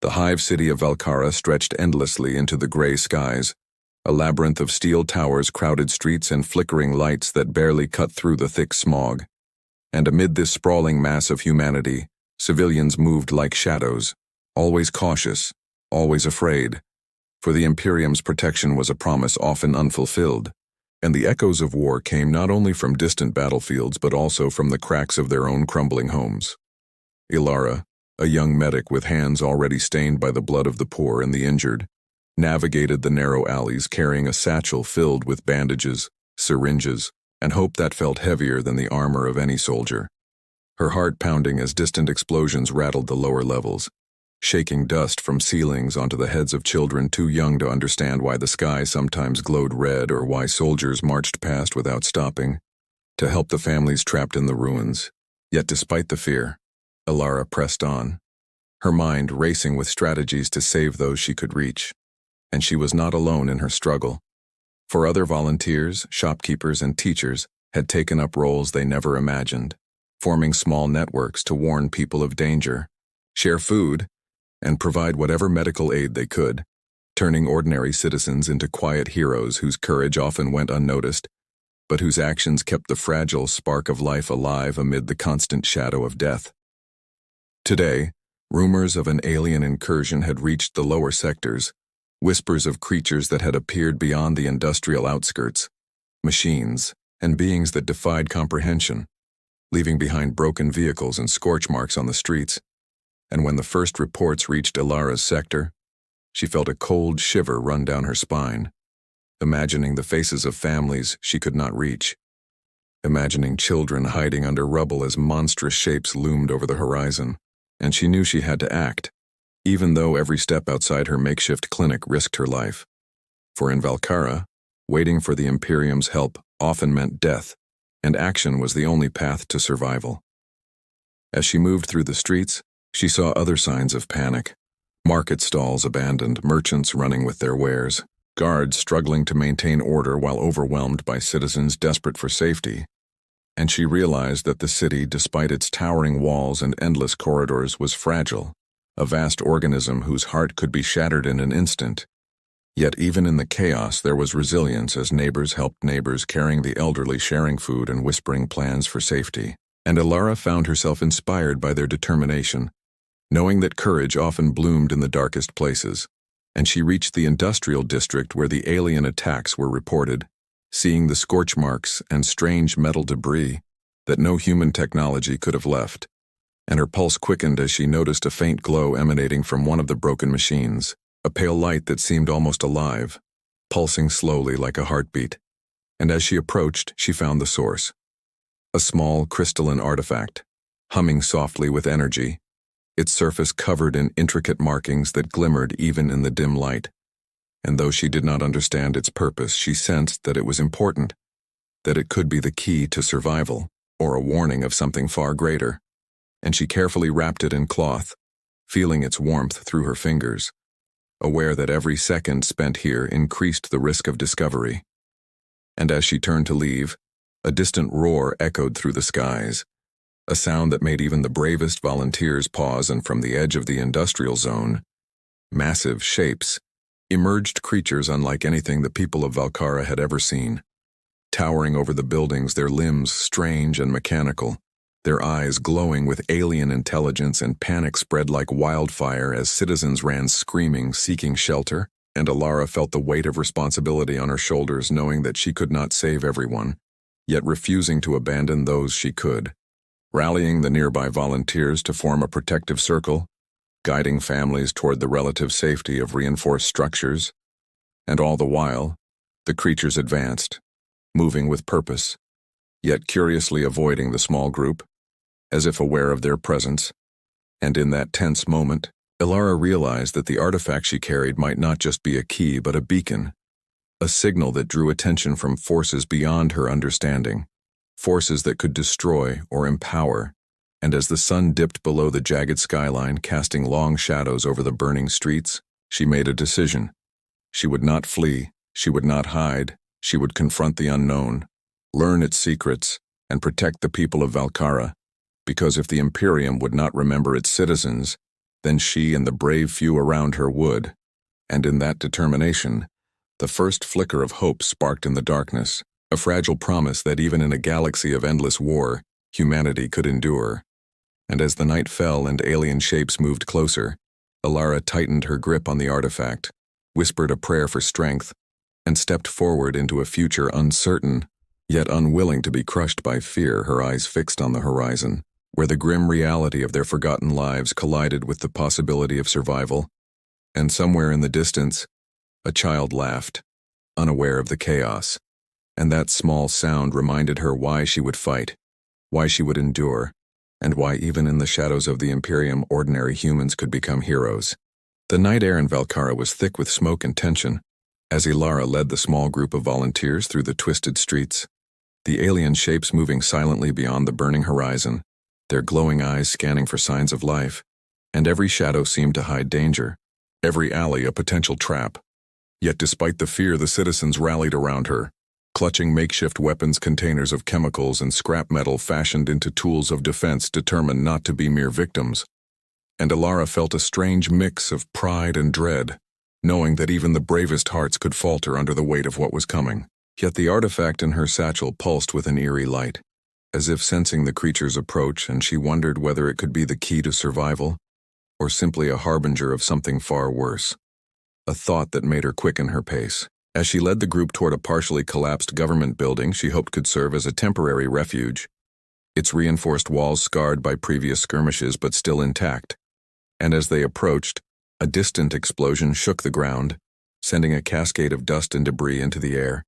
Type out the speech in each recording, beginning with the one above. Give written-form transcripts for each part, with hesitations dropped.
The Hive city of Valkara stretched endlessly into the gray skies, a labyrinth of steel towers, crowded streets, and flickering lights that barely cut through the thick smog. And amid this sprawling mass of humanity, civilians moved like shadows, always cautious, always afraid, for the Imperium's protection was a promise often unfulfilled, and the echoes of war came not only from distant battlefields but also from the cracks of their own crumbling homes. Ilara, a young medic with hands already stained by the blood of the poor and the injured, navigated the narrow alleys carrying a satchel filled with bandages, syringes, and hope that felt heavier than the armor of any soldier. Her heart pounding as distant explosions rattled the lower levels, shaking dust from ceilings onto the heads of children too young to understand why the sky sometimes glowed red or why soldiers marched past without stopping, to help the families trapped in the ruins. Yet despite the fear, Ilara pressed on, her mind racing with strategies to save those she could reach. And she was not alone in her struggle. For other volunteers, shopkeepers, and teachers had taken up roles they never imagined, forming small networks to warn people of danger, share food, and provide whatever medical aid they could, turning ordinary citizens into quiet heroes whose courage often went unnoticed, but whose actions kept the fragile spark of life alive amid the constant shadow of death. Today, rumors of an alien incursion had reached the lower sectors, whispers of creatures that had appeared beyond the industrial outskirts, machines, and beings that defied comprehension, leaving behind broken vehicles and scorch marks on the streets. And when the first reports reached Ilara's sector, she felt a cold shiver run down her spine, imagining the faces of families she could not reach, imagining children hiding under rubble as monstrous shapes loomed over the horizon, and she knew she had to act, even though every step outside her makeshift clinic risked her life. For in Valkara, waiting for the Imperium's help often meant death, and action was the only path to survival. As she moved through the streets, she saw other signs of panic. Market stalls abandoned, merchants running with their wares, guards struggling to maintain order while overwhelmed by citizens desperate for safety. And she realized that the city, despite its towering walls and endless corridors, was fragile, a vast organism whose heart could be shattered in an instant. Yet even in the chaos there was resilience as neighbors helped neighbors, carrying the elderly, sharing food, and whispering plans for safety. And Ilara found herself inspired by their determination, knowing that courage often bloomed in the darkest places. And she reached the industrial district where the alien attacks were reported, seeing the scorch marks and strange metal debris that no human technology could have left. And her pulse quickened as she noticed a faint glow emanating from one of the broken machines, a pale light that seemed almost alive, pulsing slowly like a heartbeat. And as she approached, she found the source. A small crystalline artifact, humming softly with energy, its surface covered in intricate markings that glimmered even in the dim light. And though she did not understand its purpose, she sensed that it was important, that it could be the key to survival, or a warning of something far greater. And she carefully wrapped it in cloth, feeling its warmth through her fingers, aware that every second spent here increased the risk of discovery. And as she turned to leave, a distant roar echoed through the skies, a sound that made even the bravest volunteers pause, and from the edge of the industrial zone, massive shapes, emerged creatures unlike anything the people of Valkara had ever seen. Towering over the buildings, their limbs strange and mechanical, their eyes glowing with alien intelligence, and panic spread like wildfire as citizens ran screaming, seeking shelter, and Ilara felt the weight of responsibility on her shoulders, knowing that she could not save everyone, yet refusing to abandon those she could. Rallying the nearby volunteers to form a protective circle, guiding families toward the relative safety of reinforced structures, and all the while, the creatures advanced, moving with purpose, yet curiously avoiding the small group, as if aware of their presence. And in that tense moment, Ilara realized that the artifact she carried might not just be a key but a beacon, a signal that drew attention from forces beyond her understanding, forces that could destroy or empower. And as the sun dipped below the jagged skyline, casting long shadows over the burning streets, she made a decision. She would not flee, she would not hide, she would confront the unknown, learn its secrets, and protect the people of Valkara, because if the Imperium would not remember its citizens, then she and the brave few around her would. And in that determination, the first flicker of hope sparked in the darkness, a fragile promise that even in a galaxy of endless war, humanity could endure. And as the night fell and alien shapes moved closer, Alara tightened her grip on the artifact, whispered a prayer for strength, and stepped forward into a future uncertain, yet unwilling to be crushed by fear, her eyes fixed on the horizon, where the grim reality of their forgotten lives collided with the possibility of survival. And somewhere in the distance, a child laughed, unaware of the chaos, and that small sound reminded her why she would fight, why she would endure, and why even in the shadows of the Imperium ordinary humans could become heroes. The night air in Valkara was thick with smoke and tension, as Alara led the small group of volunteers through the twisted streets, the alien shapes moving silently beyond the burning horizon, their glowing eyes scanning for signs of life, and every shadow seemed to hide danger, every alley a potential trap. Yet despite the fear, the citizens rallied around her, clutching makeshift weapons, containers of chemicals, and scrap metal fashioned into tools of defense, determined not to be mere victims. And Alara felt a strange mix of pride and dread, knowing that even the bravest hearts could falter under the weight of what was coming. Yet the artifact in her satchel pulsed with an eerie light, as if sensing the creature's approach, and she wondered whether it could be the key to survival, or simply a harbinger of something far worse. A thought that made her quicken her pace. As she led the group toward a partially collapsed government building she hoped could serve as a temporary refuge, its reinforced walls scarred by previous skirmishes but still intact. And as they approached, a distant explosion shook the ground, sending a cascade of dust and debris into the air,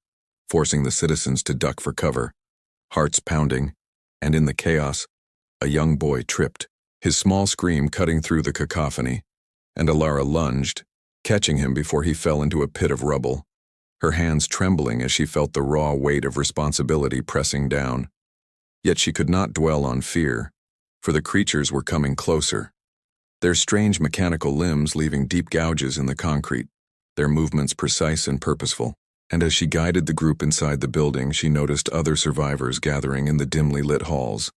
forcing the citizens to duck for cover, hearts pounding, and in the chaos, a young boy tripped, his small scream cutting through the cacophony, and Alara lunged, catching him before he fell into a pit of rubble, her hands trembling as she felt the raw weight of responsibility pressing down. Yet she could not dwell on fear, for the creatures were coming closer, their strange mechanical limbs leaving deep gouges in the concrete, their movements precise and purposeful. And as she guided the group inside the building, she noticed other survivors gathering in the dimly lit halls,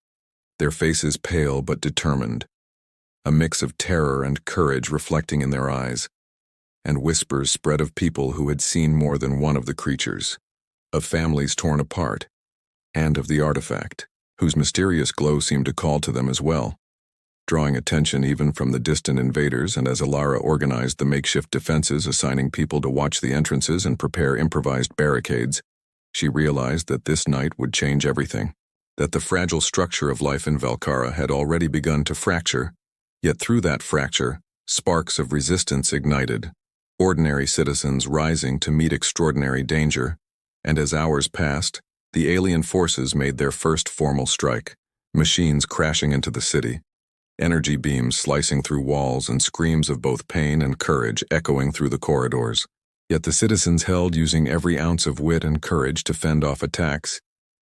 their faces pale but determined, a mix of terror and courage reflecting in their eyes, and whispers spread of people who had seen more than one of the creatures, of families torn apart, and of the artifact, whose mysterious glow seemed to call to them as well, drawing attention even from the distant invaders. And as Alara organized the makeshift defenses, assigning people to watch the entrances and prepare improvised barricades, she realized that this night would change everything, that the fragile structure of life in Valkara had already begun to fracture, yet through that fracture, sparks of resistance ignited, ordinary citizens rising to meet extraordinary danger. And as hours passed, the alien forces made their first formal strike, machines crashing into the city, energy beams slicing through walls, and screams of both pain and courage echoing through the corridors. Yet the citizens held, using every ounce of wit and courage to fend off attacks,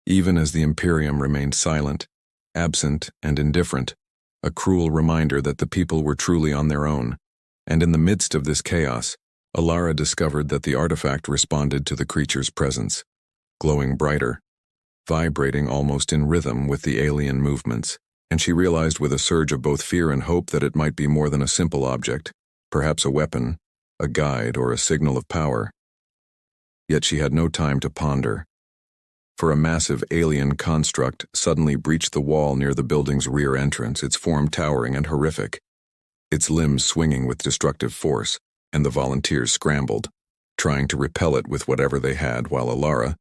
even as the Imperium remained silent, absent, and indifferent, a cruel reminder that the people were truly on their own. And in the midst of this chaos, Alara discovered that the artifact responded to the creature's presence, glowing brighter, vibrating almost in rhythm with the alien movements. And she realized with a surge of both fear and hope that it might be more than a simple object, perhaps a weapon, a guide, or a signal of power. Yet she had no time to ponder, for a massive alien construct suddenly breached the wall near the building's rear entrance, its form towering and horrific, its limbs swinging with destructive force, and the volunteers scrambled, trying to repel it with whatever they had, while Alara,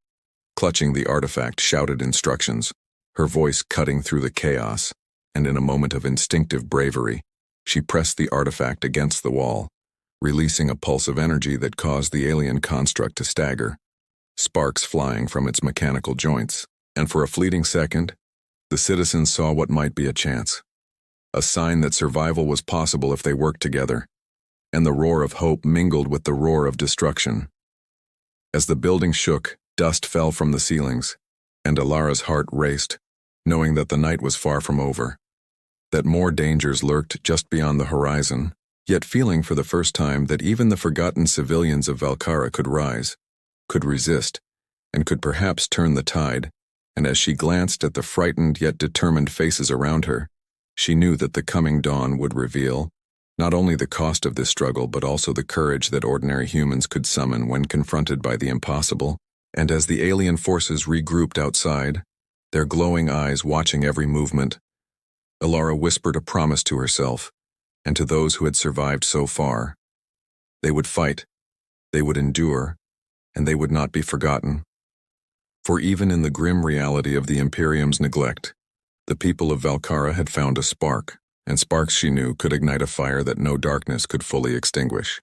clutching the artifact, shouted instructions, her voice cutting through the chaos. And in a moment of instinctive bravery, she pressed the artifact against the wall, releasing a pulse of energy that caused the alien construct to stagger, sparks flying from its mechanical joints. And for a fleeting second, the citizens saw what might be a chance, a sign that survival was possible if they worked together. And the roar of hope mingled with the roar of destruction. As the building shook, dust fell from the ceilings, and Alara's heart raced, knowing that the night was far from over, that more dangers lurked just beyond the horizon, yet feeling for the first time that even the forgotten civilians of Valkara could rise, could resist, and could perhaps turn the tide. And as she glanced at the frightened yet determined faces around her, she knew that the coming dawn would reveal, Not only the cost of this struggle, but also the courage that ordinary humans could summon when confronted by the impossible. And as the alien forces regrouped outside, their glowing eyes watching every movement, Alara whispered a promise to herself, and to those who had survived so far. They would fight, they would endure, and they would not be forgotten. For even in the grim reality of the Imperium's neglect, the people of Valkara had found a spark, and sparks, she knew, could ignite a fire that no darkness could fully extinguish.